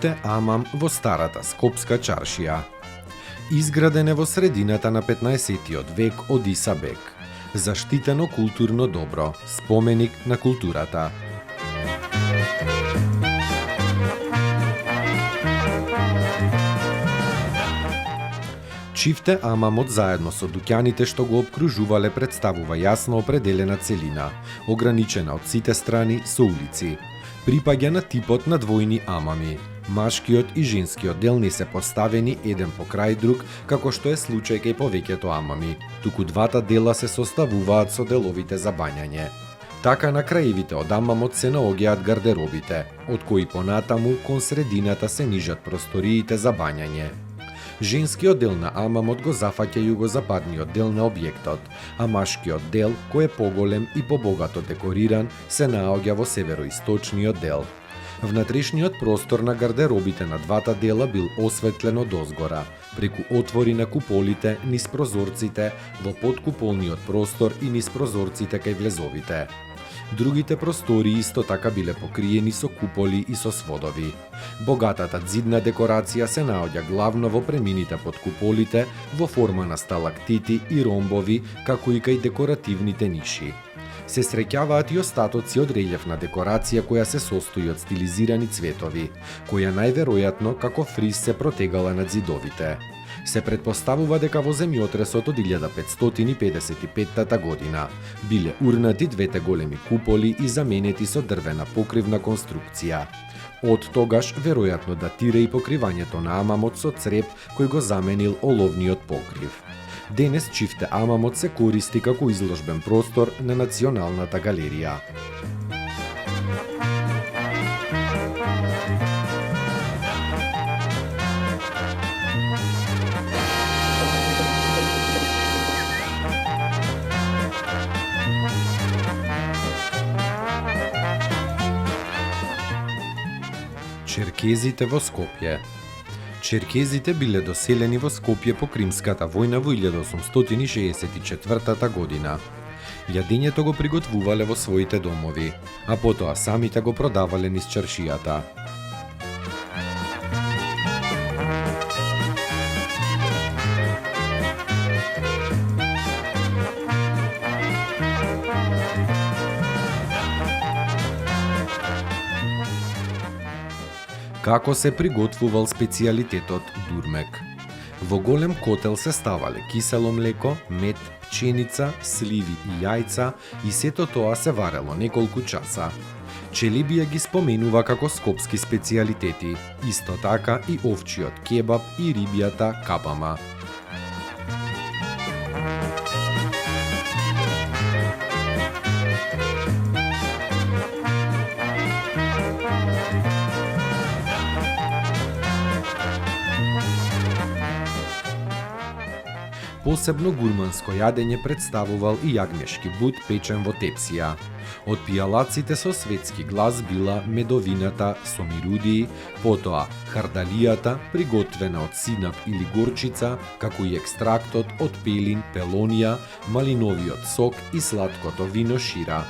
Чифте Амам во старата Скопска чаршија. Изграден е во средината на 15-тиот век од Иса Бек. Заштитено културно добро, споменик на културата. Чифте Амамот заедно со дуќаните што го обкружувале представува јасно определена целина, ограничена од сите страни со улици. Припаѓа на типот на двојни амами. Машкиот и женскиот дел не се поставени еден покрај друг, како што е случај кај повеќето амами, туку двата дела се составуваат со деловите за бањање. Така на краевите од амамот се наоѓаат гардеробите, од кои понатаму кон средината се нижат просториите за бањање. Женскиот дел на амамот го зафаќа југозападниот дел на објектот, а машкиот дел, кој е поголем и побогато декориран, се наоѓа во североисточниот дел. Внатрешниот простор на гардеробите на двата дела бил осветлен од озгора, преку отвори на куполите, низ прозорците, во подкуполниот простор и низ прозорците кај влезовите. Другите простори исто така биле покриени со куполи и со сводови. Богатата ѕидна декорација се наоѓа главно во премините под куполите, во форма на сталактити и ромбови, како и кај декоративните ниши. Се среќаваат и остатоци од релјефна декорација која се состои од стилизирани цветови, која најверојатно како фриз се протегала над ѕидовите. Се предпоставува дека во земјотресот од 1555 година биле урнати двете големи куполи и заменети со дрвена покривна конструкција. Од тогаш веројатно датира и покривањето на амамот со цреп кој го заменил оловниот покрив. Денес Чифте Амамот се користи како изложбен простор на Националната галерија. Черкезите во Скопје. Черкезите биле доселени во Скопје по Кримската војна во 1864 година. Јадењето го приготвувале во своите домови, а потоа самите го продавале низ чаршијата. Како се приготвувал специјалитетот дурмек? Во голем котел се ставале кисело млеко, мед, пченица, сливи и јајца и сето тоа се варело неколку часа. Челебија ги споменува како скопски специјалитети, исто така и овчиот кебаб и рибјата капама. Посебно гурманско јадење представувал и јагнешки бут печен во тепсија. Од пијалаците со светски глас била медовината со мирудии, потоа хардалијата, приготвена од синап или горчица, како и екстрактот од пелин, пелонија, малиновиот сок и сладкото вино шира.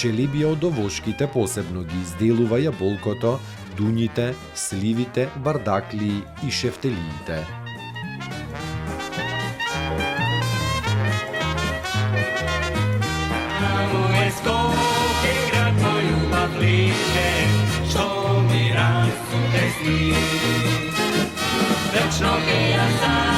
Челебија од овошките посебно ги изделува јаболкото, дуњите, сливите, бардаклии и шефтелиите. Вечно ќе ја